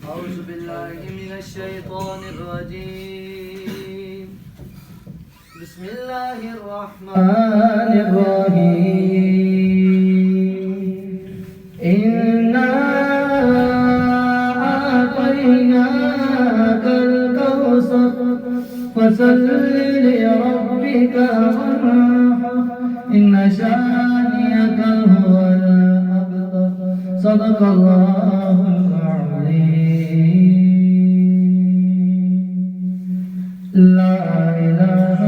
أعوذ بالله من الشيطان الرجيم بسم الله الرحمن الرحيم إنا أعطيناك الكوثر فصل لربك وانحر إن شانئك هو الأبتر صدق الله العظيم لا إله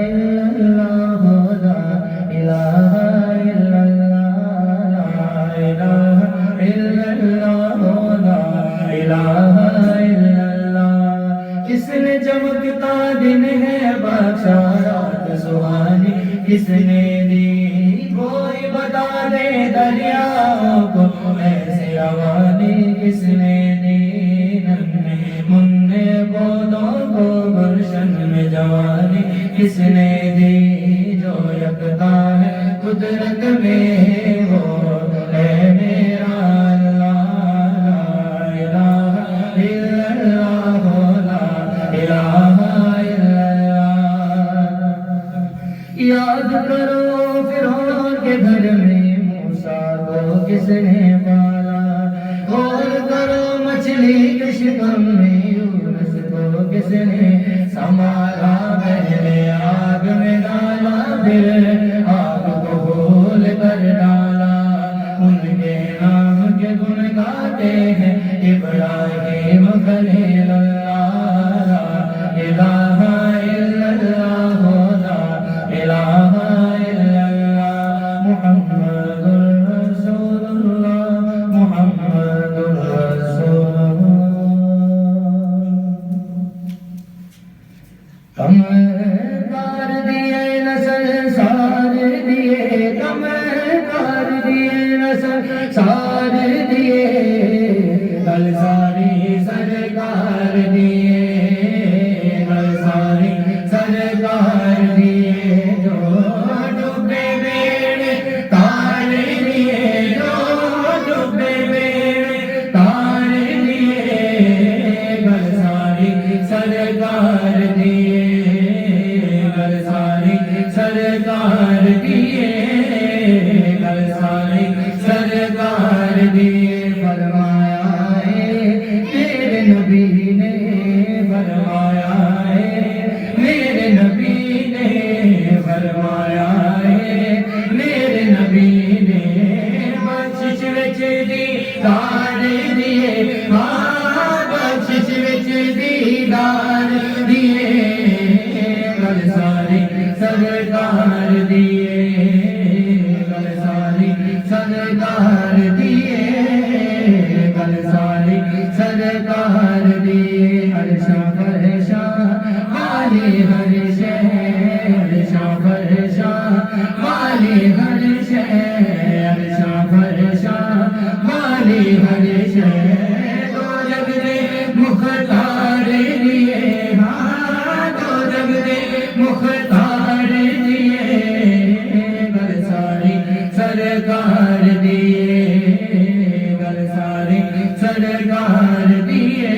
إلا الله لا إله إلا الله لا إله إلا الله لا إله إلا الله کس نے چمکتا دن ہے بخشا رات سہانی کس نے دی کوئی بتا دے دریاؤں کو ایسے روانی کس نے دی ننھے منھے پودوں کو گلشن میں جوانی کس نے دی جو یکتا ہے قدرت میں وہ ہے میرا اللہ لا الہ الا اللہ لا الہ الا اللہ یاد کرو فرعون کے گھر میں موسیٰ کو کس نے پالا غور کرو مچھلی کے شکم میں یونس کو کس نے سنبھالا پہلے آگ میں ڈالا پھر آگ کو بھول کر ڈالا ان کے نام کے گن گاتے ہیں ابراہیم خلیل اللہ لا الہ الا اللہ لا الہ الا اللہ محمد رسول اللہ محمد رسول اللہ کم کار دیے نسل سار دیے کم کار دیے نسل سار دیے کل ساری سرکار دیے کل ساری سرکار دیے جو ڈوبے بیڑے تار دیے جو ڈوبے بیڑے تار دیے کل ساری سرکار دیے کل ساری سرکار دیے کل ساری سرکار دیے فرمایا ہے میرے نبی نے فرمایا ہے میرے نبی نے فرمایا ہے میرے نبی نے بخشش وچ دیدار دیے ہاں بخشش وچ دیدار دیے کل ساری سرکار دیے کل ساری سرکار دیے کل ساری سرکار دیے عرشاں فرشاں والی ہر شے عرشاں فرشاں والی ہر شے عرشاں فرشاں والی ہر شے دو جگ دے مختار دیے ہاں دو جگ دے مختار دیے کل ساری سرکار دیے کل ساری سرکار دیے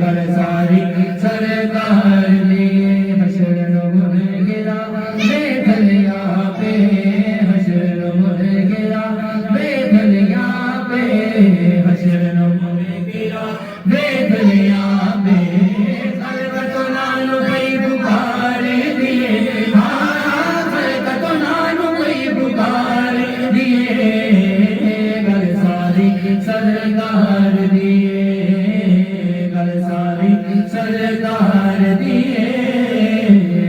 کل ساری سرکار دیے حشر نمر گرا بے دھلیا پہ حشر نمر گرا بے دھلیا پہ حشر نمر گرا بے دھلیا پہ خلقت نانو بھئی پکار دیے ہاں خلقت نانو بھئی پکار دیے کل ساری سرکار دیے کل ساری سرکار دیے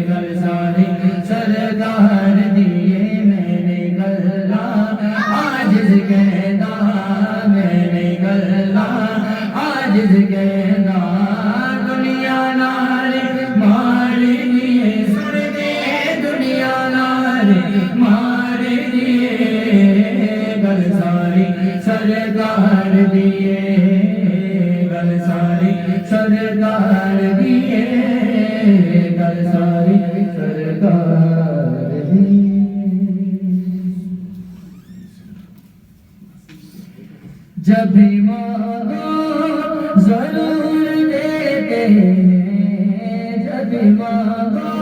کل ساری سرکار دیے میں نے گلا عاجز کہنا میں نے گلا عاجز کہنا دنیا نارے مار دیے سن دے دنیا نارے مار دیے کل ساری سرکار دیے کل ساری سرکار دیے کل ساری سرکار دیے جب بھی مانگو ضرور دیتے ہیں، جب بھی مانگو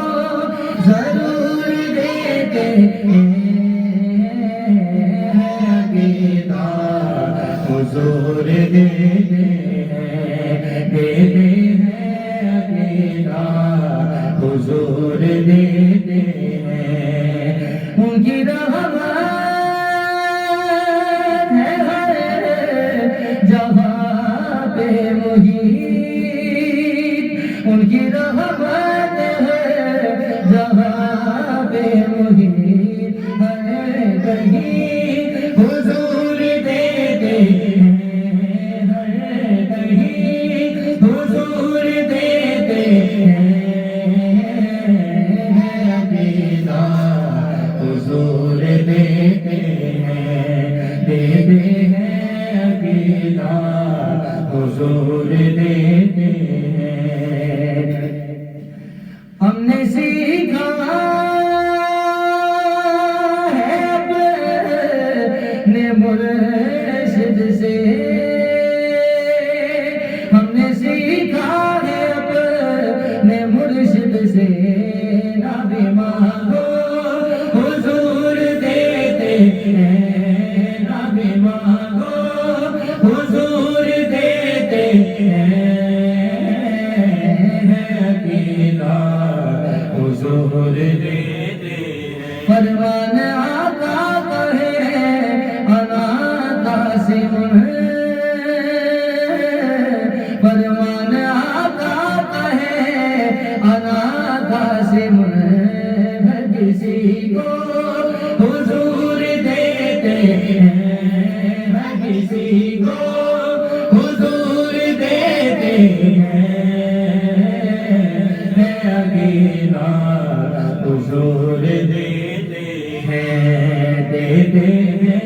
ضرور دیتے ہیں، عقیدہ حضور دیتے ہیں، دیتے ہیں عقیدہ حضور دیتے ہیں، ان کی رحمت ہے ہر جہاں پہ محیط، ان کی رحمت ہے جہاں پہ محیط، ہر کہیں حضور دیتے ہیں، ہر کہیں حضور دیتے ہیں، عقیدہ حضور دیتے ہیں، دیتے ہیں عقیدہ حضور دیتے ہیں۔ ہم نے سیکھا ہے اپنے مرشد سے، ہم نے سیکھا ہے اپنے مرشد سے، نہ بھی مانگو حضور دیتے ہیں، نہ بھی مانگو حضور دیتے ہیں، عقیدہ حضور دیتے ہیں۔ فرمان آقا کا ہے انا قاسم، فرمان آقا کا ہے انا قاسم، ہر کسی کو حضور دیتے ہیں، ہر کسی کو حضور دیتے ہیں، عقیدہ حضور دیتے ہیں، دیتے ہیں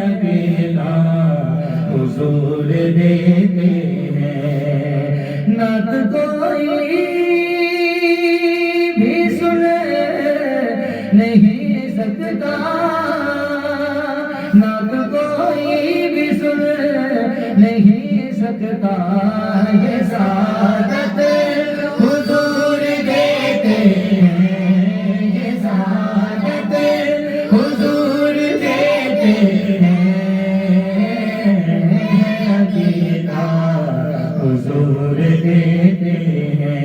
عقیدہ حضور دیتے ہیں۔ نعت کوئی بھی سن نہیں سکتا، نعت کوئی بھی سن نہیں سکتا، یہ سعادت حضور دیتے ہیں، یہ سعادت حضور دیتے ہیں، عقیدہ حضور دیتے ہیں،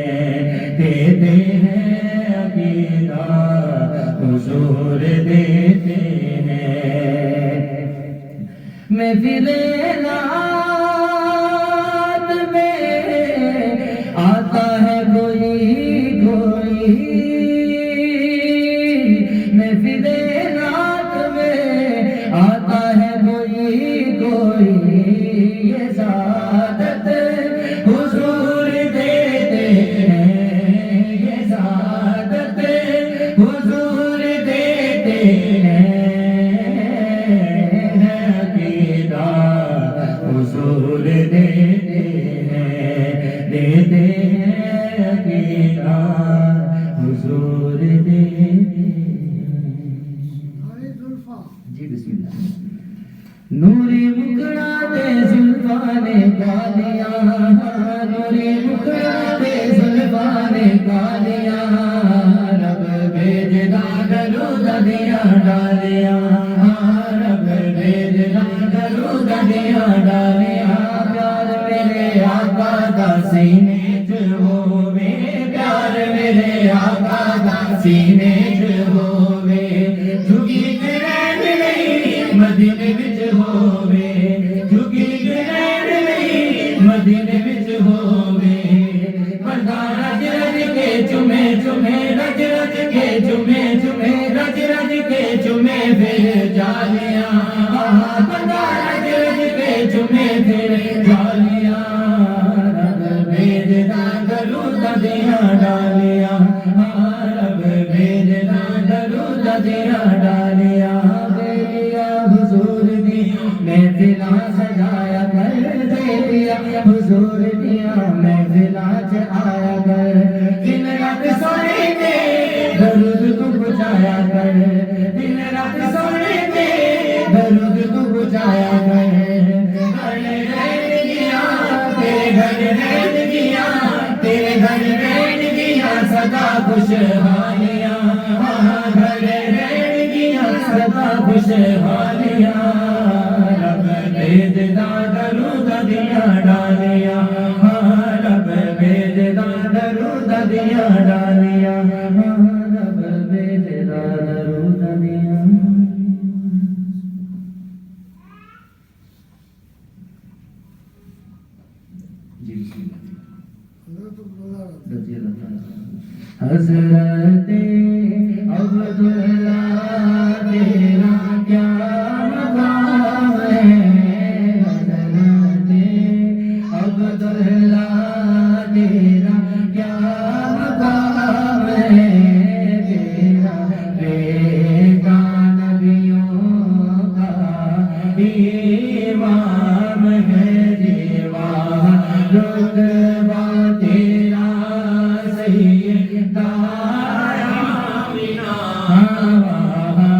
دیتے ہیں عقیدہ حضور دیتے ہیں۔ محفل نعت میں آتا ہے کوئی کوئی، محفل نعت میں آتا ہے کوئی کوئی، یہ سعادت حضور دیتے ہیں، یہ سعادت حضور دیتے ہیں، عقیدہ حضور دیتے ہیں، دیتے ہیں عقیدہ حضور دیتے ہیں۔ جی بسم اللہ۔ نوری مکڑا دے زلفانے کالیاں، نوری مکڑا دے زلفانے کالیاں، رب بھیجدا درود دیاں ڈالیاں، رب بھیجدا درود دیاں ڈالیاں، پیار میرے آقا دا سینے چ ہووے، پیار میرے آقا دا سینے چ ہووے، جھکی گرین نہیں مدینے وچ ہووے، جھکی گرین نہیں مدینے وچ ہووے، بندہ رج رج کے چومے چومے، رج رج کے چومے چومے، رج رج کے چومے پھر جالیاں، بندہ رج رج کے چومے پھر جالیاں، رب بھیجدا درود دیاں ڈالیاں، رب بھیجدا درود دیاں ڈالیاں، بیلیا حضور دی محفلاں سجایا کر، بیلیا حضور دیا محفلاں چ آیا کر، دن رات سونے تے درود تو پہنچایا کر، دن رات سونے تے درود تو پہنچایا کر، سدا خوشحالیاں رب بھیجدا درود دیا ڈالیاں رب بھیجدا درود دیا ڈالیاں رب بھیجدا درود دیا حضرت عبداللہ تیرا کیا مقام ہے حضرت عبداللہ تیرا کیا مقام ہے تیرا بیٹا نبیوں کا امام ہے دیوان رتبہ تیرا سیدہ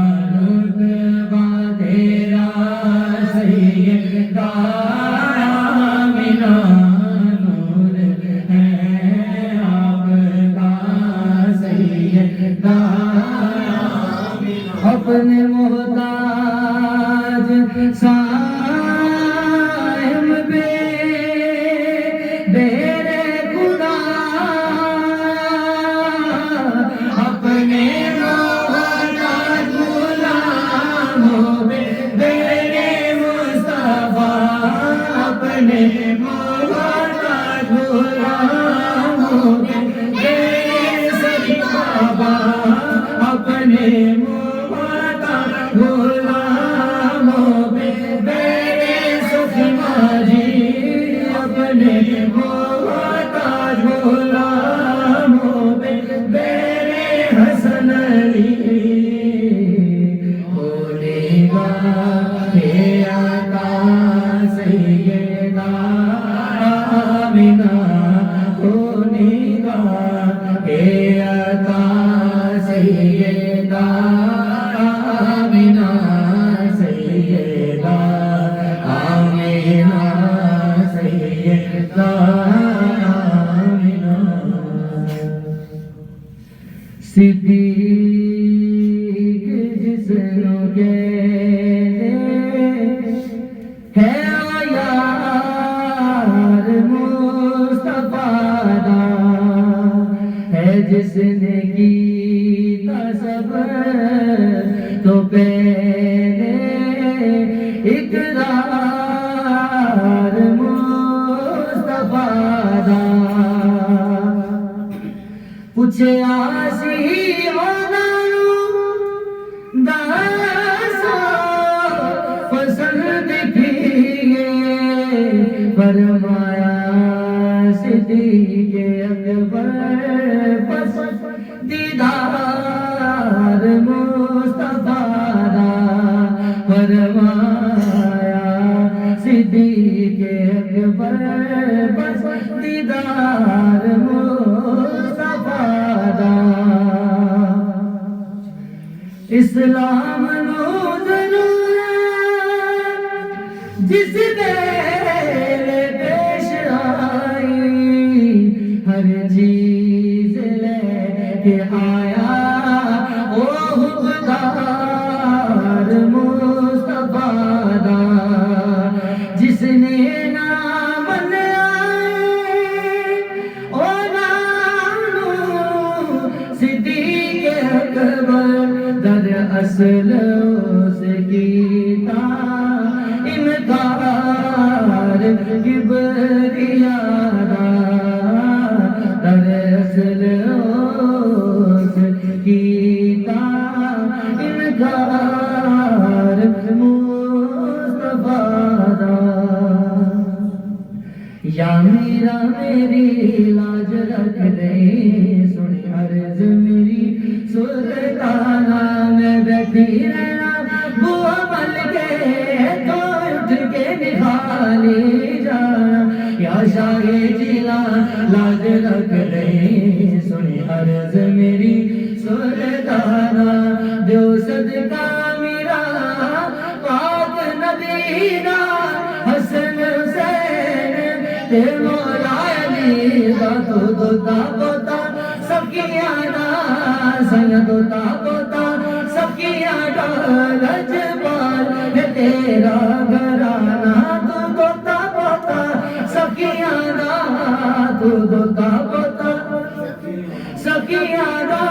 رتبہ تیرا سیدہ آمینہ نور ہے آپ کا سیدہ آمینہ اپنے محتاج صاحب پہ میرے خدا اپنے محتاج غلاموں پہ میرے مصطفیٰ اپنے محتاج غلاموں پہ میرے سیدہ اپنے محتاج غلاموں پہ میرے سخیٰ جی اپنے محتاج غلاموں پہ میرے حسن علی ہونے گا ہے عطا سیدہ آمینہ ہونے گا ہے عطا سیدہ آمینہ سیدہ آمینہ سیدہ آمینہ صدیق جس نو کہتے ہے یار مصطفیٰ دا ہے جس نے کیتا سب تو پہلے اقرار مصطفیٰ دا پوچھے آسی پسند کیے فرمایا صدیق اکبر پسندیدار مصطفیٰ دا فرمایا صدیق اکبر پسندیدار مصطفیٰ دا اسلام نو ضرورت جس ویلے پیش آئی ہر چیز لے کے آیا او حقدار مصطفیٰ دا جس نے نام لائے او نانو صدیق اکبر در اصل اس کیتا انکار کبریاء دا در اصل اس کیتا انکار مصطفیٰ دا یا میرا میری لاج رکھ دے سنی عرض میری سلطانہ میں بیٹھی رہنا وہ عمل کے تو اٹھ کے نکھالی جانا یا شاہ جیلا لاج رکھ دے سنی عرض میری سلطانہ دیو صدقہ میرا پاک نبی دا حسن حسین تے مولا علی دا تو دوتا پوتا سب کی آنا سنگ دوتا پوتا سب کی آنا لجپال ہے تیرا گھرانہ تو دوتا پوتا سکیاں دا تو دوتا پوتا سکیاں دا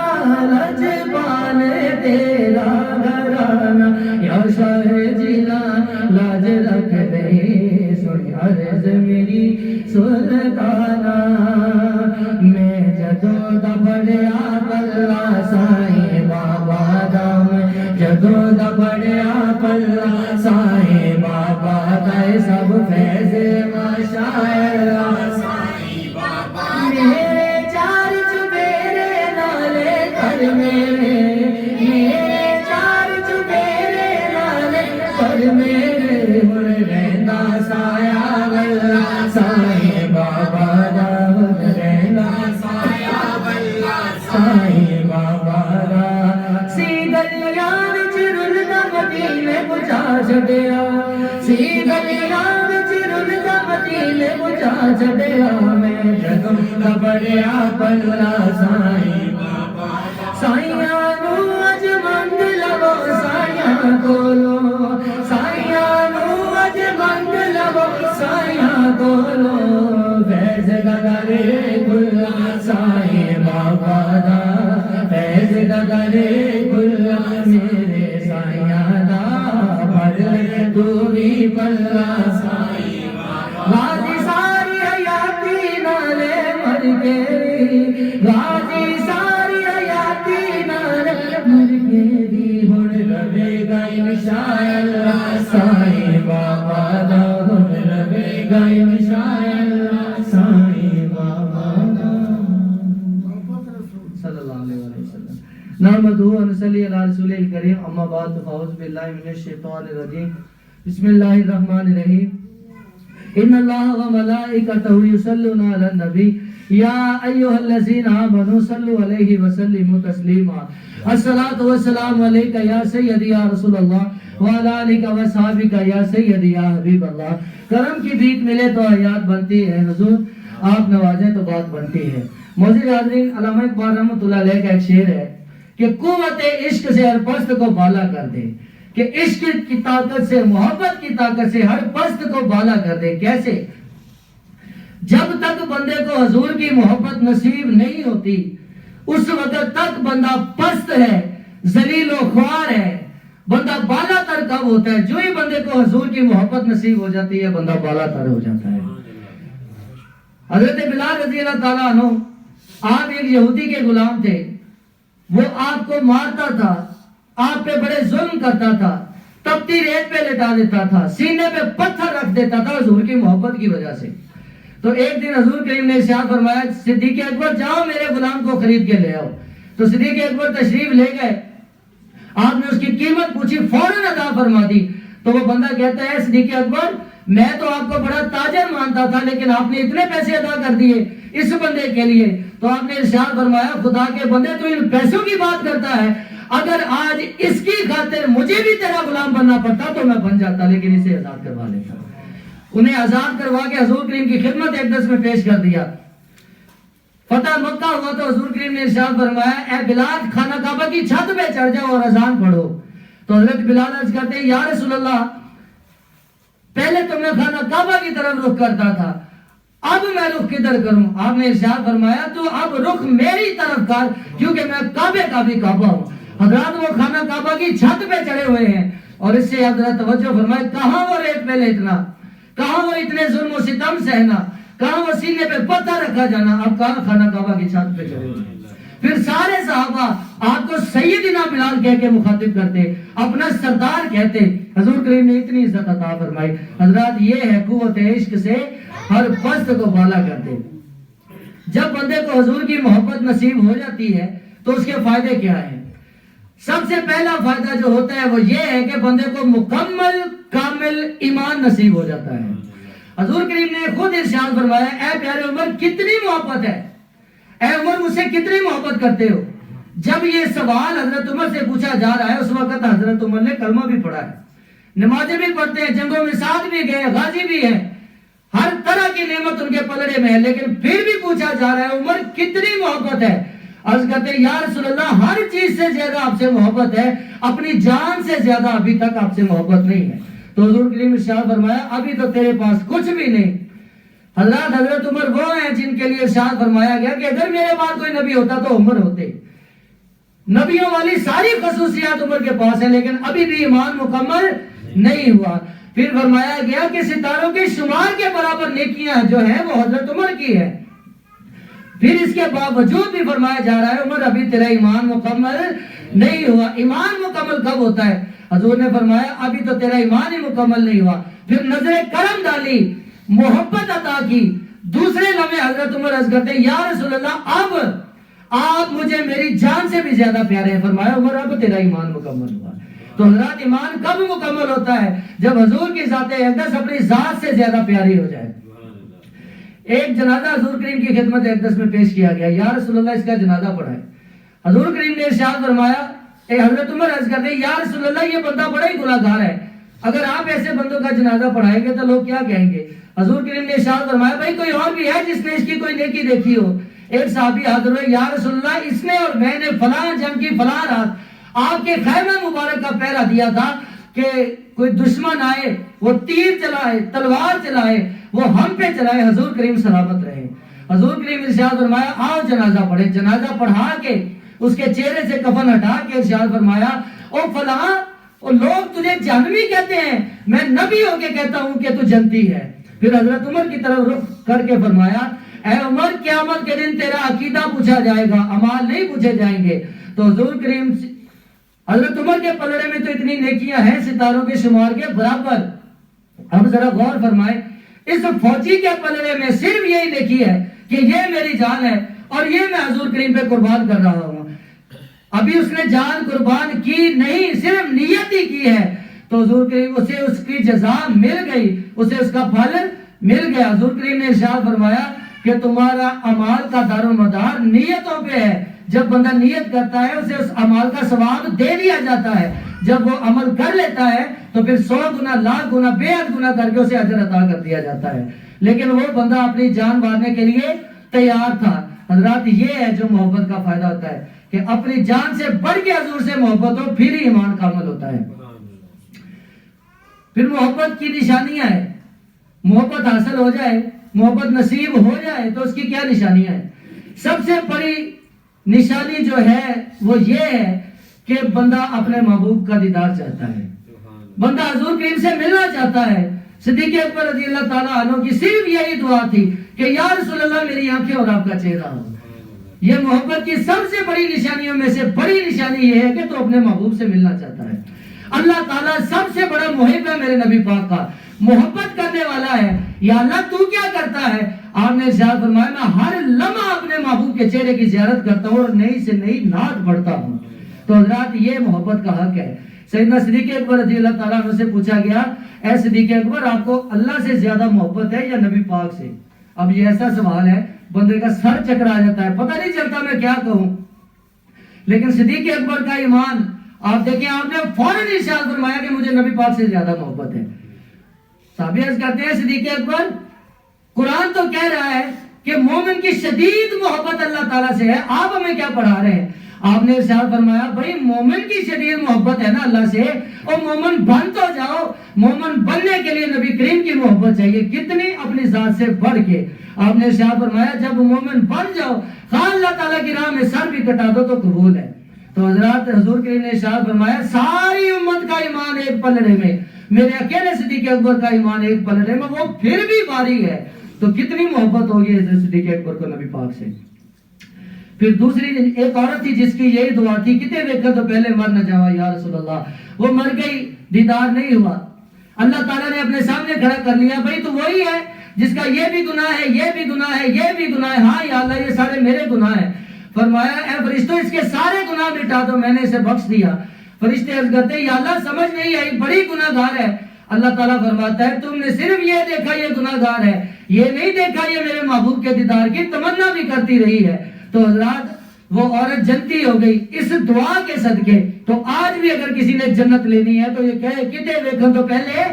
لجپال ہے تیرا گھرانہ یا شاہ جیلا لاج رکھ دے سن عرض میری سلطانہ میں جدوں دا بڑیا پلہ سائیں بابا دام جدوں دا بڑیا پلہ سائیں بابا دائے سب فیض ماشاءاللہ سائیں بابا میرے چار چبیرے نالے کر میرے چار چبیرے نالے کر میرے مر رہنا سایہ واللہ سائیں بابا داود رہنا سایہ واللہ سائیں بابا دا سیدلیاں وچ رلدا مدینے پہنچا چھڈیا سیدلیاں وچ رلدا مدینے پہنچا چھڈیا میں جدوں دا بڑیا پلہ سائیں بابا سائیاں نو اج منگ لو سائیاں کولو سائیاں نو اج منگ لو سائیاں کولو فیض گگرے کھلا سائیں بابا دا فیض گگرے کھلا میرے سائیاں دا بھر تو بھی پلہ سائیں بابا غازی ساری حیاتی نالے مر کے غازی ساری حیاتی نالے مر کے بھی ہن رہے گا انشاءاللہ سائیں بابا دا ہن رہے گا انشاءاللہ سائیں بابا دا صلی اللہ علیہ وسلم نحمدہ و نصلی علی رسول الکریم اما بعد فاعوذ باللہ من الشیطان الرجیم بسم اللہ الرحمن الرحیم ان اللہ و ملائکتہ یصلون علی النبی یا ایھا الذین آمنوا صلوا علیہ وسلموا تسلیما الصلاۃ والسلام علیک یا سیدی یا رسول اللہ وعلی آلک و صحابک یا سیدی یا حبیب اللہ کرم کی بھیک ملے تو حیات بنتی ہے حضور آپ نوازیں تو بات بنتی ہے معزز حاضرین علامہ اقبال رحمۃ اللہ علیہ کا ایک شعر ہے کہ قوت عشق سے ہر پست کو بالا کر دے کہ عشق کی طاقت سے محبت کی طاقت سے ہر پست کو بالا کر دے کیسے جب تک بندے کو حضور کی محبت نصیب نہیں ہوتی اس وقت تک بندہ پست ہے ذلیل و خوار ہے بندہ بالا تر کب ہوتا ہے جو ہی بندے کو حضور کی محبت نصیب ہو جاتی ہے بندہ بالا تر ہو جاتا ہے حضرت بلال رضی اللہ تعالیٰ عنہ آپ ایک یہودی کے غلام تھے وہ آپ کو مارتا تھا آپ پہ بڑے ظلم کرتا تھا تپتی ریت پہ لٹا دیتا تھا سینے پہ پتھر رکھ دیتا تھا حضور کی محبت کی وجہ سے تو ایک دن حضور کریم نے ارشاد فرمایا صدیق اکبر جاؤ میرے غلام کو خرید کے لے آؤ تو صدیق اکبر تشریف لے گئے آپ نے اس کی قیمت پوچھی فوراً ادا فرما دی تو وہ بندہ کہتا ہے صدیق اکبر میں تو آپ کو بڑا تاجر مانتا تھا لیکن آپ نے اتنے پیسے ادا کر دیے اس بندے کے لیے تو آپ نے ارشاد فرمایا خدا کے بندے تو ان پیسوں کی بات کرتا ہے اگر آج اس کی خاطر مجھے بھی تیرا غلام بننا پڑتا تو میں بن جاتا لیکن اسے آزاد کروا لیتا انہیں آزاد کروا کے حضور کریم کی خدمت اقدس میں پیش کر دیا فتح مکہ ہوا تو حضور کریم نے ارشاد فرمایا اے بلال خانہ کعبہ کی چھت پہ چڑھ جاؤ اور اذان پڑھو تو حضرت بلال عرض کرتے ہیں یا رسول اللہ پہلے تو میں خانہ کعبہ کی طرف رخ کرتا تھا اب میں رخ کدھر کروں آپ نے ارشاد فرمایا تو اب رخ میری طرف کر کیونکہ میں کعبے کا بھی کعبہ ہوں حضرات وہ خانہ کعبہ کی چھت پہ چڑھے ہوئے ہیں اور اس سے حضرت توجہ فرمائے کہاں وہ ریت پہ لیٹنا کہاں وہ اتنے ظلم و ستم سہنا کہاں وہ سینے پہ پتھر رکھا جانا آپ کہاں خانہ کعبہ کی چھت پہ چڑھے ہوئے ہیں پھر سارے صحابہ آپ کو سیدنا بلال کہہ کے مخاطب کرتے اپنا سردار کہتے حضور کریم نے اتنی عزت عطا فرمائی حضرات یہ ہے قوت عشق سے ہر پست کو بالا کرتے جب بندے کو حضور کی محبت نصیب ہو جاتی ہے تو اس کے فائدے کیا ہیں سب سے پہلا فائدہ جو ہوتا ہے وہ یہ ہے کہ بندے کو مکمل کامل ایمان نصیب ہو جاتا ہے حضور کریم نے خود ارشاد فرمایا اے پیارے عمر کتنی محبت ہے اے عمر مجھ سے کتنی محبت کرتے ہو جب یہ سوال حضرت عمر سے پوچھا جا رہا ہے اس وقت حضرت عمر نے کلمہ بھی پڑھا ہے نمازیں بھی پڑھتے ہیں جنگوں میں ساتھ بھی گئے غازی بھی ہیں ہر طرح کی نعمت ان کے پلڑے میں ہے لیکن پھر بھی پوچھا جا رہا ہے عمر کتنی محبت ہے عرض کرتے ہیں یا رسول اللہ ہر چیز سے زیادہ آپ سے محبت ہے، اپنی جان سے زیادہ ابھی تک آپ سے محبت نہیں ہے۔ تو حضور کریم ارشاد فرمایا ابھی تو تیرے پاس کچھ بھی نہیں۔ حضرت عمر وہ ہیں جن کے لیے ارشاد فرمایا گیا کہ اگر میرے بعد کوئی نبی ہوتا تو عمر ہوتے۔ نبیوں والی ساری خصوصیات عمر کے پاس ہیں، لیکن ابھی بھی ایمان مکمل نہیں ہوا۔ پھر فرمایا گیا کہ ستاروں کے شمار کے برابر نیکیاں جو ہیں وہ حضرت عمر کی ہے۔ پھر اس کے باوجود بھی فرمایا جا رہا ہے عمر ابھی تیرا ایمان مکمل نہیں ہوا۔ ایمان مکمل کب ہوتا ہے؟ حضور نے فرمایا ابھی تو تیرا ایمان ہی مکمل نہیں ہوا۔ پھر نظر کرم ڈالی، محبت عطا کی۔ دوسرے لمحے حضرت عمر عرض کرتے ہیں یا رسول اللہ اب آپ مجھے میری جان سے بھی زیادہ پیارے ہیں۔ فرمایا عمر اب تیرا ایمان مکمل ہوا۔ تو حضرات ایمان کب مکمل ہوتا ہے؟ جب حضور کی ذات اقدس اپنی ذات سے زیادہ پیاری ہو جائے۔ ایک جنازہ حضور کریم کی خدمت اقدس میں پیش کیا گیا، یا رسول اللہ اس کا جنازہ پڑھائے۔ حضور کریم نے ارشاد فرمایا، حضرت عمر عرض کرتے ہیں یا رسول اللہ یہ بندہ بڑا ہی گناہ گار ہے، اگر آپ ایسے بندوں کا جنازہ پڑھائیں گے تو لوگ کیا کہیں گے؟ حضور کریم نے ارشاد فرمایا بھائی کوئی اور بھی ہے جس نے اس کی کوئی نیکی دیکھی ہو؟ ایک صحابی حاضر ہوئے، یا رسول اللہ اس نے اور میں نے فلاں جنگ کی فلاں رات آپ کے خیمہ مبارک کا پہرا دیا تھا کہ کوئی دشمن آئے وہ تیر چلائے تلوار چلائے وہ ہم پہ چلائے، حضور کریم سلامت رہے۔ حضور کریم ارشاد فرمایا آؤ جنازہ پڑھے۔ جنازہ پڑھا کے اس کے چہرے سے کفن ہٹا کے ارشاد فرمایا او فلاں وہ لوگ تجھے جہنمی کہتے ہیں، میں نبی ہو کے کہتا ہوں کہ تو جنتی ہے۔ پھر حضرت عمر کی طرف رخ کر کے فرمایا اے عمر قیامت کے دن تیرا عقیدہ پوچھا جائے گا، اعمال نہیں پوچھے جائیں گے۔ تو حضور کریم حضرت عمر کے پلڑے میں تو اتنی نیکیاں ہیں ستاروں کے شمار کے برابر۔ اب ذرا غور فرمائیں، اس فوجی کے پلڑے میں صرف یہی نیکی ہے کہ یہ میری جان ہے اور یہ میں حضور کریم پہ قربان کر رہا ہوں۔ ابھی اس نے جان قربان کی نہیں، صرف نیت ہی کی ہے، تو حضور کریم اسے اس کی جزا مل گئی، اسے اس کا پھل مل گیا۔ حضور کریم نے ارشاد فرمایا کہ تمہارا اعمال کا دار و مدار نیتوں پہ ہے۔ جب بندہ نیت کرتا ہے اسے اس عمل کا ثواب دے دیا جاتا ہے، جب وہ عمل کر لیتا ہے تو پھر 100 گنا لاکھ گنا بے حد گنا کر کے اسے اجر عطا کر دیا جاتا ہے۔ لیکن وہ بندہ اپنی جان مارنے کے لیے تیار تھا۔ حضرات یہ ہے جو محبت کا فائدہ ہوتا ہے کہ اپنی جان سے بڑھ کے حضور سے محبت ہو، پھر ہی ایمان کامل ہوتا ہے۔ پھر محبت کی نشانیاں ہیں، محبت حاصل ہو جائے، محبت نصیب ہو جائے تو اس کی کیا نشانیاں ہیں؟ سب سے بڑی نشانی جو ہے وہ یہ ہے کہ بندہ اپنے محبوب کا دیدار چاہتا ہے، بندہ حضور کریم سے ملنا چاہتا ہے۔ صدیق اکبر رضی اللہ تعالیٰ عنہ کی صرف یہی دعا تھی کہ یا رسول اللہ میری آنکھیں اور آپ کا چہرہ ہو۔ یہ محبت کی سب سے بڑی نشانیوں میں سے بڑی نشانی یہ ہے کہ تو اپنے محبوب سے ملنا چاہتا ہے۔ اللہ تعالیٰ سب سے بڑا محب ہے میرے نبی پاک کا، محبت کرنے والا ہے۔ یا اللہ تو کیا کرتا ہے؟ آپ نے ارشاد فرمایا میں ہر لمحہ اپنے محبوب کے چہرے کی زیارت کرتا ہوں اور نئی سے نئی نعت پڑھتا ہوں۔ تو حضرات یہ محبت کا حق ہے۔ سیدنا صدیق اکبر رضی اللہ تعالیٰ عنہ سے پوچھا گیا اے صدیق اکبر آپ کو اللہ سے زیادہ محبت ہے یا نبی پاک سے؟ اب یہ ایسا سوال ہے بندے کا سر چکرا جاتا ہے، پتہ نہیں چلتا میں کیا کہوں۔ لیکن صدیق اکبر کا ایمان آپ دیکھیں، آپ نے فوراً ارشاد فرمایا کہ مجھے نبی پاک سے زیادہ محبت ہے۔ صحابی عرض کرتے ہیں صدیق اکبر قرآن تو کہہ رہا ہے کہ مومن کی شدید محبت اللہ تعالیٰ سے ہے، آپ ہمیں کیا پڑھا رہے ہیں؟ آپ نے ارشاد فرمایا بھائی مومن کی شدید محبت ہے نا اللہ سے، اور مومن بن تو جاؤ۔ مومن بننے کے لیے نبی کریم کی محبت چاہیے، کتنی؟ اپنی ذات سے بڑھ کے۔ آپ نے ارشاد فرمایا جب مومن بن جاؤ خواہ اللہ تعالیٰ کی راہ میں سر بھی کٹا دو تو قبول ہے۔ تو حضرات حضور کریم نے ارشاد فرمایا ساری امت کا ایمان ایک پلڑے میں، میرے اکیلے صدیق اکبر کا ایمان ایک پلڑے میں، وہ پھر بھی بھاری ہے۔ تو کتنی محبت ہوگی حضرت صدیق اکبر کو نبی پاک سے۔ پھر دوسری ایک عورت تھی جس کی یہی دعا تھی کتے دیکھا تو پہلے مر نہ جاوا یا رسول اللہ، وہ مر گئی، دیدار نہیں ہوا۔ اللہ تعالیٰ نے اپنے سامنے کھڑا کر لیا بھائی تو وہی ہے جس کا یہ بھی گناہ ہے، یہ بھی گناہ ہے، یہ بھی گناہ ہے، ہاں یا اللہ یہ سارے میرے گناہ ہیں۔ فرمایا اے فرشتوں اس کے سارے گناہ مٹا دو، میں نے اسے بخش دیا۔ فرشتے عرض کرتے ہیں یا اللہ سمجھ نہیں آئی، بڑی گناہ گار ہے۔ اللہ تعالیٰ فرماتا ہے تم نے صرف یہ دیکھا یہ گناہ گار ہے، یہ نہیں دیکھا یہ میرے محبوب کے دیدار کی تمنا بھی کرتی رہی ہے۔ تو حضرات وہ عورت جنتی ہو گئی اس دعا کے صدقے. تو آج بھی اگر کسی نے جنت لینی ہے تو یہ کہے کتے ویکھن تو پہلے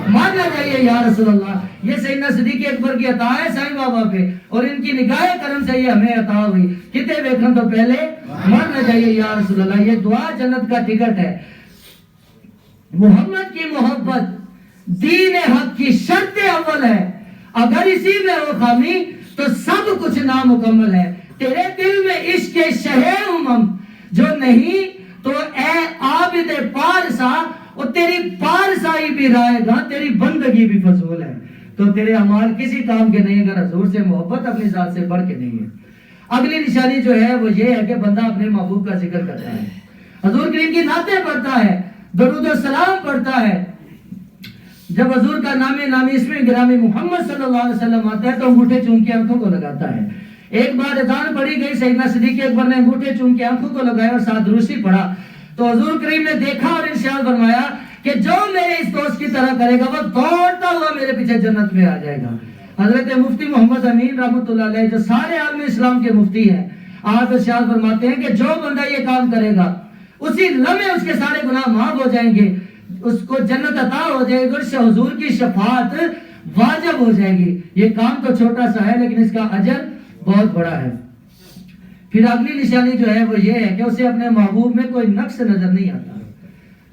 ماننا چاہیے یا رسول اللہ. یہ سیدنا صدیق اکبر کی عطا ہے سائیں بابا پہ, اور ان کی نگاہ کرم سے یہ ہمیں عطا ہوئی. کتے ویکھن تو پہلے ماننا چاہیے یا رسول اللہ. یہ دعا جنت کا ٹکٹ ہے. محمد کی محبت دین حق کی شرط اول ہے. اگر اسی میں ہو خامی تو سب کچھ نامکمل ہے. تیرے دل میں عشق شہ امم جو نہیں تو اے عابد پارسا, اور تیری پارسائی بھی رائے گا, تیری بندگی بھی فضول ہے. تو تیرے اعمال کسی کام کے نہیں اگر حضور سے محبت اپنی ذات سے بڑھ کے نہیں ہے. اگلی نشانی جو ہے وہ یہ ہے کہ بندہ اپنے محبوب کا ذکر کرتا ہے, حضور کریم کی نعتیں پڑھتا ہے, درود و سلام پڑھتا ہے. جب حضور کا نامی اسم گرامی محمد صلی اللہ علیہ وسلم آتا ہے تو انگوٹھے چوم کے آنکھوں کو لگاتا ہے. ایک بار اذان پڑھی گئی, سیدنا صدیق اکبر نے انگوٹھے چوم کے آنکھوں کو لگایا اور ساتھ درود پڑھا. تو حضور کریم نے دیکھا اور ارشاد فرمایا کہ جو میرے اس دوست کی طرح کرے گا وہ دوڑتا ہوا میرے پیچھے جنت میں آ جائے گا. حضرت مفتی محمد امین رحمۃ اللہ علیہ جو سارے عالم اسلام کے مفتی ہیں, آپ ارشاد فرماتے ہیں کہ جو بندہ یہ کام کرے گا اسی لمحے اس کے سارے گناہ معاف ہو جائیں گے, اس کو جنت عطا ہو جائے گی, اور حضور کی شفاعت واجب ہو جائے گی. یہ کام تو چھوٹا سا ہے لیکن اس کا اجر بہت بڑا ہے. پھر اگلی نشانی جو ہے وہ یہ ہے کہ اسے اپنے محبوب میں کوئی نقص نظر نہیں آتا.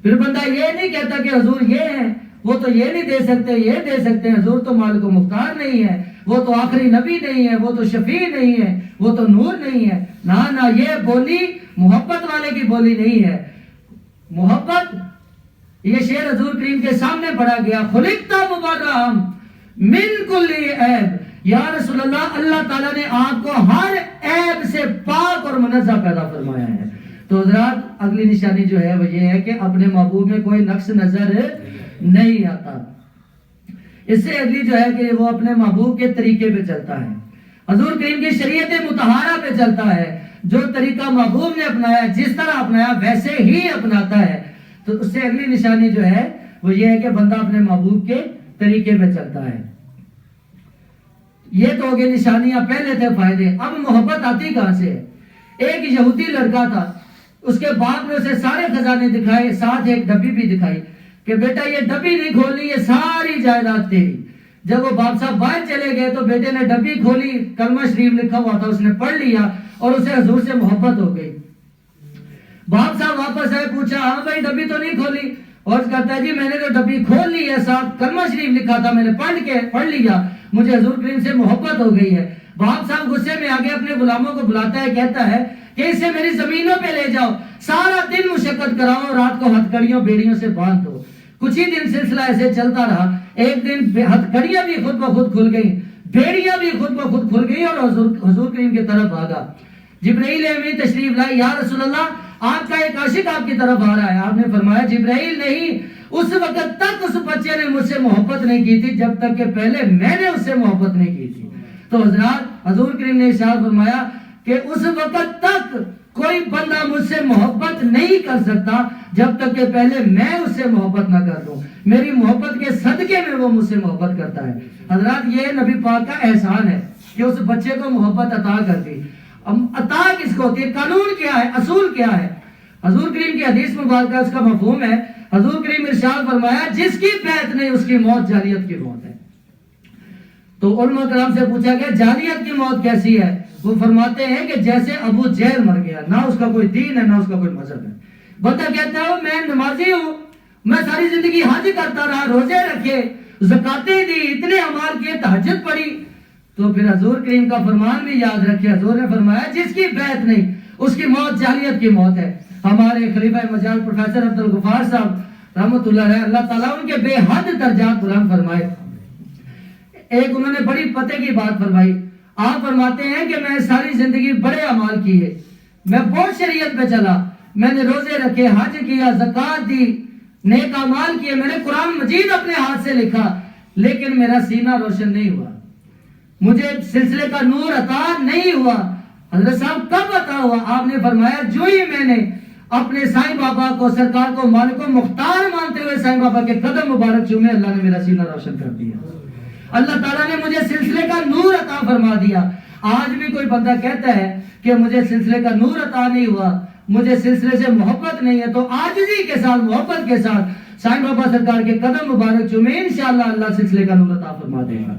پھر بندہ یہ نہیں کہتا کہ حضور یہ ہے, وہ تو یہ نہیں دے سکتے, یہ دے سکتے ہیں, حضور تو مالک و مختار نہیں ہے, وہ تو آخری نبی نہیں ہے, وہ تو شفیع نہیں ہے, وہ تو نور نہیں ہے. نہ یہ بولی محبت والے کی بولی نہیں ہے. محبت, یہ شعر حضور کریم کے سامنے پڑھا گیا, خلقت مبرم من کل عیب. یا رسول اللہ, اللہ تعالیٰ نے آپ کو ہر عیب سے پاک اور منزہ پیدا فرمایا ہے. تو حضرات اگلی نشانی جو ہے وہ یہ ہے کہ اپنے محبوب میں کوئی نقص نظر نہیں آتا. اس سے اگلی جو ہے کہ وہ اپنے محبوب کے طریقے پہ چلتا ہے, حضور کریم کی شریعت مطہرہ پہ چلتا ہے. جو طریقہ محبوب نے اپنایا, جس طرح اپنایا ویسے ہی اپناتا ہے. تو اس سے اگلی نشانی جو ہے وہ یہ ہے کہ بندہ اپنے محبوب کے طریقے پہ چلتا ہے. یہ تو ہوگی نشانیاں, پہلے تھے فائدے. اب محبت آتی کہاں سے ہے؟ ایک یہودی لڑکا تھا, اس کے باپ نے اسے سارے خزانے دکھائے, ساتھ ایک ڈبی بھی دکھائی کہ بیٹا یہ ڈبی نہیں کھولنی, یہ ساری جائیداد تیری. جب وہ باپ صاحب باہر چلے گئے تو بیٹے نے ڈبی کھولی, کلمہ شریف لکھا ہوا تھا, اس نے پڑھ لیا اور اسے حضور سے محبت ہو گئی. باپ صاحب واپس آئے, پوچھا ہاں بھائی ڈبی تو نہیں کھولی؟ اور کہتا ہے جی میں نے تو ڈبی کھول لی ہے, ساتھ کلمہ شریف لکھا تھا, میں نے پڑھ لیا, مجھے حضور کریم سے محبت ہو گئی ہے. باپ صاحب غصے میں آگے اپنے غلاموں کو بلاتا ہے, کہتا ہے کہ اسے میری زمینوں پہ لے جاؤ, سارا دن مشقت کراؤ, رات کو ہتھکڑیوں بیڑیوں سے باندھ دو. کچھ ہی دن سلسلہ ایسے چلتا رہا. ایک دن ہتھکڑیاں بھی خود بخود کھل گئیں, بیڑیاں بھی خود بخود کھل گئیں, اور حضور کریم کی طرف بھاگا. جبرائیل امین تشریف لائے, یا رسول اللہ آپ کا ایک عاشق آپ کی طرف آ رہا ہے. آپ نے فرمایا جبرائیل نہیں, اس وقت تک اس بچے نے مجھ سے محبت نہیں کی تھی جب تک کہ پہلے میں نے اس سے محبت نہیں کی تھی. تو حضرات حضور کریم نے ارشاد فرمایا کہ اس وقت تک کوئی بندہ مجھ سے محبت نہیں کر سکتا جب تک کہ پہلے میں اس سے محبت نہ کر دوں. میری محبت کے صدقے میں وہ مجھ سے محبت کرتا ہے. حضرات یہ نبی پاک کا احسان ہے کہ اس بچے کو محبت عطا کر دی. عطا کس کو ہوتی ہے؟ قانون کیا ہے؟ اصول کیا ہے؟ حضور کریم کی حدیث مبارکہ اس کا مفہوم ہے. حضور کریم ارشاد فرمایا جس کی بیعت نہیں اس کی موت جاہلیت کی موت ہے. تو علماء کرام سے پوچھا گیا جاہلیت کی موت کیسی ہے؟ وہ فرماتے ہیں کہ جیسے ابو جہل مر گیا, نہ اس کا کوئی دین ہے نہ اس کا کوئی مذہب ہے. بندہ کہتا ہے میں نمازی ہوں, میں ساری زندگی حج کرتا رہا, روزے رکھے, زکاتیں دی, اتنے اعمال کیے, تہجد پڑھی. تو پھر حضور کریم کا فرمان بھی یاد رکھے. حضور نے فرمایا جس کی بیعت نہیں اس کی موت جاہلیت کی موت ہے. ہمارے خلیفہ مجال پروفیسر عبد الغفار صاحب رحمۃ اللہ علیہ, اللہ تعالیٰ ان کے بے حد درجات بلند فرمائے. ایک انہوں نے بڑی پتے کی بات فرمائی. آپ فرماتے ہیں کہ میں ساری زندگی بڑے اعمال کیے, میں بہت شریعت پہ چلا, میں نے روزے رکھے, حج کیا, زکات دی, نیک اعمال کیے, میں نے قرآن مجید اپنے ہاتھ سے لکھا, لیکن میرا سینہ روشن نہیں ہوا, مجھے سلسلے کا نور عطا نہیں ہوا. حضرت صاحب کب عطا ہوا؟ آپ نے فرمایا جو ہی میں نے اپنے سائیں بابا کو سرکار کو مالک و مختار مانتے ہوئے سائیں بابا کے قدم مبارک چومے, اللہ نے میرا سینہ روشن کر دیا. اللہ تعالیٰ نے مجھے سلسلے کا نور عطا فرما دیا. آج بھی کوئی بندہ کہتا ہے کہ مجھے سلسلے کا نور عطا نہیں ہوا، مجھے سلسلے سے محبت نہیں ہے، تو عاجزی کے ساتھ، محبت کے ساتھ سائیں بابا سرکار کے قدم مبارک چومیں، انشاءاللہ اللہ سلسلے کا نور عطا فرما دے گا۔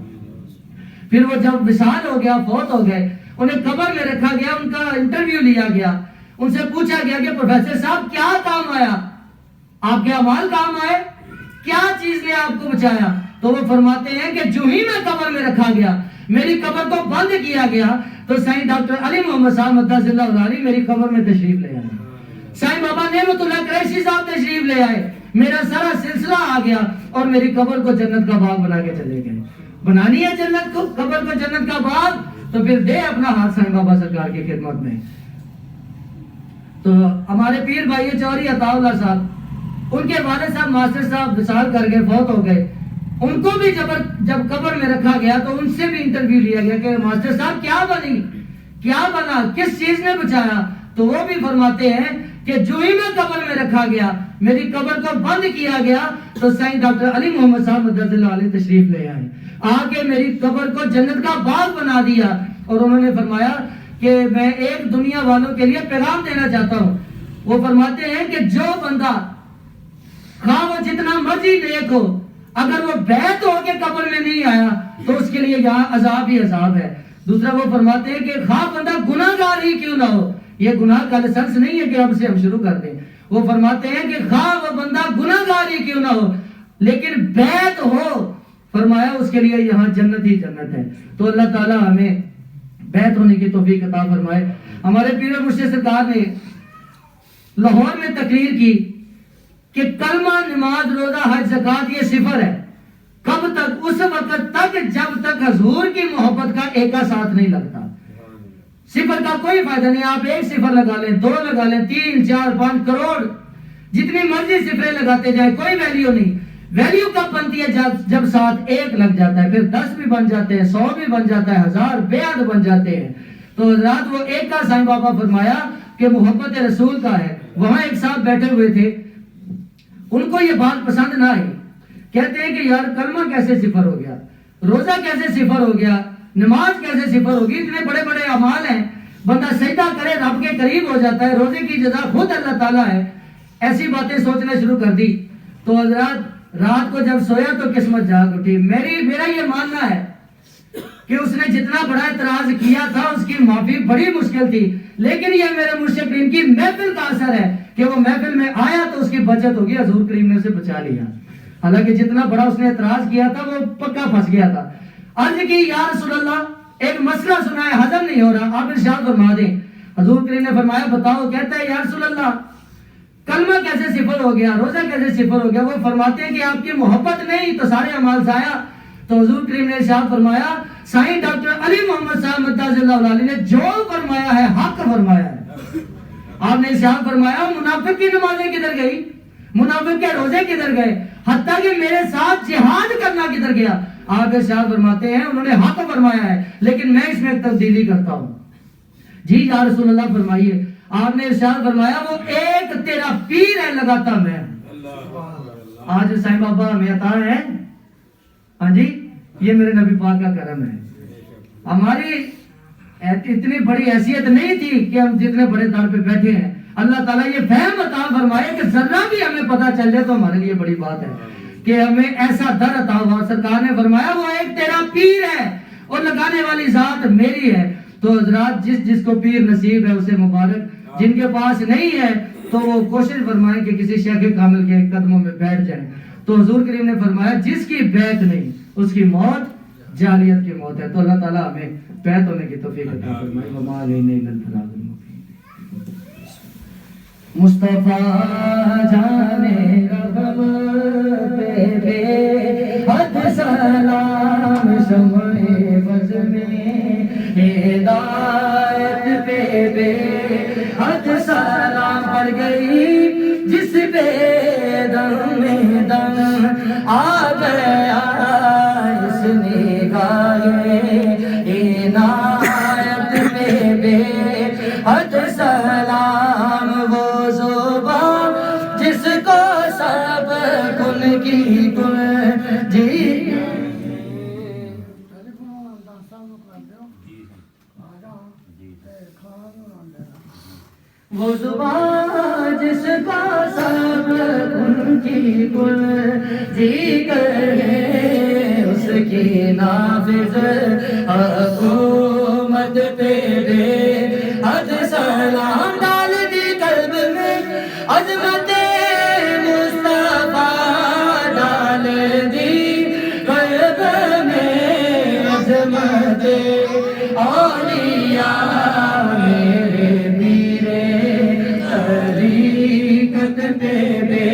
پھر وہ جب وصال ہو گیا، فوت ہو گئے، انہیں قبر میں رکھا گیا، ان کا انٹرویو لیا گیا، ان سے پوچھا گیا کہ پروفیسر صاحب کیا کام آیا، آپ کے اعمال کام آئے، کیا چیز نے آپ کو بچایا؟ تو وہ فرماتے ہیں کہ جو ہی میں قبر میں رکھا گیا، میری قبر کو بند کیا گیا، تو سائیں ڈاکٹر علی محمد صاحب مدثر اللہ علیہ میری قبر میں تشریف لے آئے، سائیں بابا نعمت اللہ قریشی صاحب تشریف لے آئے، میرا سارا سلسلہ آ گیا اور میری قبر کو جنت کا باغ بنا کے چلے گئے۔ بنانی ہے جنت کو، قبر کو جنت کا باغ، تو پھر دے اپنا ہاتھ سائیں بابا سرکار کی خدمت میں۔ تو ہمارے پیر بھائی چوہری عطا اللہ صاحب، ان کے والد صاحب ماسٹر صاحب وصال کر گئے، فوت ہو گئے، ان کو بھی جب قبر میں رکھا گیا تو ان سے بھی انٹرویو لیا گیا کہ ماسٹر صاحب کیا بنی، کیا بنا، کس چیز نے بچایا؟ تو وہ بھی فرماتے ہیں کہ جو ہی میں قبر میں رکھا گیا، میری قبر کو بند کیا گیا، تو سائیں ڈاکٹر علی محمد صاحب مدثر اللہ علیہ تشریف لے آئے، آ کے میری قبر کو جنت کا باغ بنا دیا، اور انہوں نے فرمایا کہ میں ایک دنیا والوں کے لیے پیغام دینا چاہتا ہوں۔ وہ فرماتے ہیں کہ جو بندہ خواہ وہ جتنا مرضی نیک ہو، اگر وہ بیعت ہو کے قبر میں نہیں آیا تو اس کے لیے یہاں عذاب ہی عذاب ہے۔ دوسرا وہ فرماتے ہیں کہ خواہ بندہ گناہ گار ہی کیوں نہ ہو، یہ گناہ کا لائسنس نہیں ہے کہ اب سے ہم شروع کر دیں، وہ فرماتے ہیں کہ خواہ وہ بندہ گناہ گار ہی کیوں نہ ہو لیکن بیعت ہو، فرمایا اس کے لیے یہاں جنت ہی جنت ہے۔ تو اللہ تعالی ہمیں بیعت ہونے کی توفیق عطا فرمائے۔ ہمارے پیر مرشد سرکار نے لاہور میں تقریر کی کہ کلمہ، نماز، روزہ، حج، زکوٰۃ یہ صفر ہے، کب تک؟ اس وقت تک جب تک حضور کی محبت کا ایکا ساتھ نہیں لگتا۔ صفر کا کوئی فائدہ نہیں، آپ ایک صفر لگا لیں، 2 لگا لیں، 3، 4، 5 کروڑ، جتنی مرضی صفریں لگاتے جائیں، کوئی ویلیو نہیں۔ ویلیو کب بنتی ہے؟ جب ساتھ ایک لگ جاتا ہے، پھر 10 بھی بن جاتے ہیں، 100 بھی بن جاتا ہے، 1000 بے عدد بن جاتے ہیں۔ تو حضرات وہ ایک کا سائیں بابا فرمایا کہ محبت رسول کا ہے۔ وہاں ایک صاحب بیٹھے ہوئے تھے، ان کو یہ بات پسند نہ آئی، کہتے ہیں کہ یار کلمہ کیسے صفر ہو گیا، روزہ کیسے صفر ہو گیا، نماز کیسے صفر ہوگی، اتنے بڑے بڑے اعمال ہیں، بندہ سجدہ کرے رب کے قریب ہو جاتا ہے، روزے کی جزا خود اللہ تعالیٰ ہے۔ ایسی باتیں سوچنا شروع کر دی۔ تو حضرات رات کو جب سویا تو قسمت جاگ اٹھی۔ میرا یہ ماننا ہے کہ اس نے جتنا بڑا اعتراض کیا تھا اس کی معافی بڑی مشکل تھی، لیکن یہ میرے مرشد کریم کی محفل کا اثر ہے کہ وہ محفل میں آیا تو اس کی بچت ہوگی، حضور کریم نے اسے بچا لیا۔ حالانکہ جتنا بڑا اس نے اعتراض کیا تھا وہ پکا پھنس گیا تھا۔ عرض کی یا رسول اللہ ایک مسئلہ سنا ہے، ہضم نہیں ہو رہا، آپ ارشاد فرما دیں۔ حضور کریم نے فرمایا بتاؤ۔ کہتا ہے یا رسول اللہ کلمہ کیسے صفر ہو گیا، روزہ کیسے صفر ہو گیا؟ وہ فرماتے ہیں کہ آپ کی محبت نہیں تو سارے اعمال ضائع۔ تو حضور کریم نے ارشاد فرمایا سائیں ڈاکٹر علی محمد صاحب مدثر اللہ علیہ نے جو فرمایا ہے حق فرمایا ہے۔ آپ نے ارشاد فرمایا منافق کی نمازیں کدھر گئی، منافق کے روزے کدھر گئے، حتیٰ کہ میرے ساتھ جہاد کرنا کدھر گیا؟ آپ ارشاد فرماتے ہیں انہوں نے حق فرمایا ہے لیکن میں اس میں ایک تبدیلی کرتا ہوں۔ جی یا رسول اللہ فرمائیے۔ آپ نے ارشاد فرمایا وہ ایک تیرا پیر ہے لگاتا میں۔ آج سائیں بابا ہمیں عطا ہے، ہاں جی یہ میرے نبی پاک کا کرم ہے۔ ہماری اتنی بڑی حیثیت نہیں تھی کہ ہم جتنے بڑے در پہ بیٹھے ہیں، اللہ تعالیٰ یہ فہم عطا فرمائے کہ ذرہ بھی ہمیں پتہ چل جائے تو ہمارے لیے بڑی بات ہے کہ ہمیں ایسا در عطا ہوا۔ سرکار نے فرمایا وہ ایک تیرا پیر ہے اور لگانے والی ذات میری ہے۔ تو حضرات جس کو پیر نصیب ہے اسے مبارک، جن کے پاس نہیں ہے تو وہ کوشش فرمائیں کہ کسی شیخ کامل کے قدموں میں بیٹھ جائیں۔ تو حضور کریم نے فرمایا جس کی بیعت نہیں اس کی موت جاہلیت کی موت ہے۔ تو اللہ تعالیٰ ہمیں بیعت ہونے کی توفیق عطا فرمائے۔ وما علینا الا البلاغ المبین۔ مصطفیٰ جانے رغم تیرے حد سلام شمع بز میں ہدایت پہ بے حد سلام پڑ گئی جس بے دم میں دم آ گیا اس نگاہ عنایت پہ بے حد سلام وہ زبان جس کو سب کن کی کن جی وہ زبان جس کا سب ان کی کل جگر ہے، اس کی نافذ حکومت پہ بے حد سلام ڈال دی قلب میں عظمت مصطفیٰ، ڈال دی قلب میں عظمت اولیاء، میرے میرے طریقت پہ بے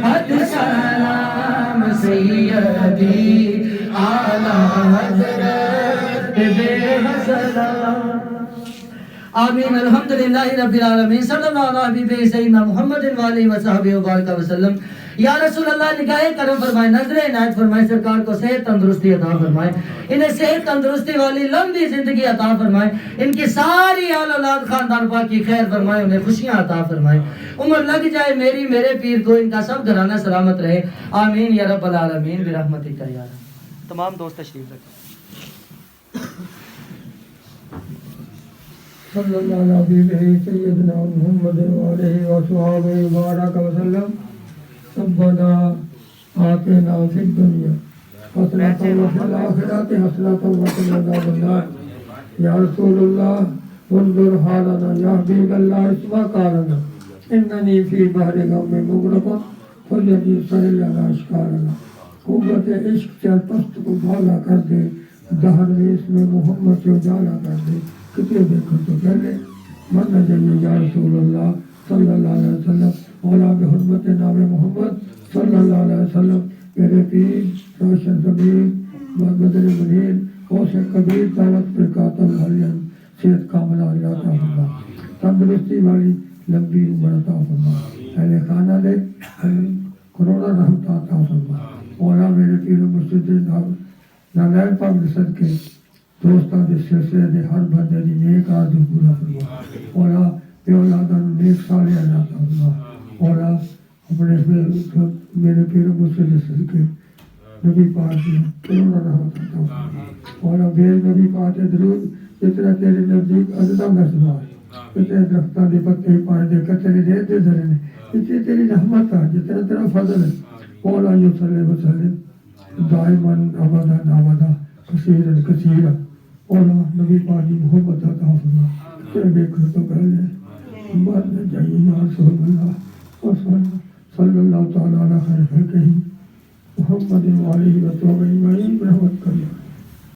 حد سلام، سیدی اعلیٰ حضرت بے حد سلام۔ آمین۔ الحمدللہ رب العالمین، صلی اللہ علیہ حبیبہ سیدنا محمد وآلہ وصحبہ وبارک وسلم۔ یا رسول اللہ نگاہ کرم فرمائے، نظر عنایت فرمائے، سرکار کو صحت تندرستی عطا فرمائے، انہیں صحت تندرستی والی لمبی زندگی عطا فرمائے، ان کی ساری آل اولاد خاندان پاک کی خیر فرمائے، انہیں خوشیاں عطا فرمائے، عمر لگ جائے میری میرے پیر کو، ان کا سب گھرانہ سلامت رہے، آمین یا رب العالمین برحمتک یا رب۔ تمام دوست تشریف رکھیں۔ صلی اللہ علیہ حبیبہ سیدنا محمد وآلہ وصحبہ وبارک وسلم۔ ربنا آتنا فی الدنیا حسنۃ وفی الآخرۃ حسنۃ وقنا عذاب النار۔ یا رسول اللہ انظر حالنا، یا حبیب اللہ اسمع قالنا، اننی فی بحر غم مغرق فلیسر لنا اشکالنا۔ قوت عشق سے پست کو بھالا کر دے، دہر میں اس میں محمد سے اجالا کر دے، کتنے دیکھو تو پہلے من نہ جائیے یا رسول اللہ صلی اللہ علیہ وسلم، مولا بحرمت نام محمد صلی اللہ علیہ وسلم، میرے پیر روشن ضمیر بدر منیر غوث کبیر دعوت پر قاتل حلیم، صحت کاملہ عطا فرما، تندرستی والی لمبی عمر عطا فرما، اہل خانہ دے کروڑا رحمت عطا فرما، مولا میرے پیر مرشد نالین پاک دے صدقے دوستاں دے سلسلے دے ہر بندے دی نیک آرزو پورا فرما، مولا بے اولاداں نوں نیک صالح عطا فرما، مولا اپنے میرے پیر مرشد دے صدقے نبی پاک دی کروڑا رحمت عطا فرما، مولا بے نبی پاک دے درود جتنا تیرے نزدیک عددہ مسوا جتنے درختاں دے پتے پانی دے قطرے دے دے ذرے نے، جتنی تیری رحمت ہے، جتنا تیرا فضل ہے، مولا یو صلی وسلم دائماً ابدا کثیرا کثیرا، مولا نبی پاک کی محبت عطا فرما، تیرے دیکھنے تو پہلے مرنے جائیے یا رسول اللہ صلی اللہ تعالیٰ علیہ خیر خلقہ محمد وآلہ وصحبہ اجمعین۔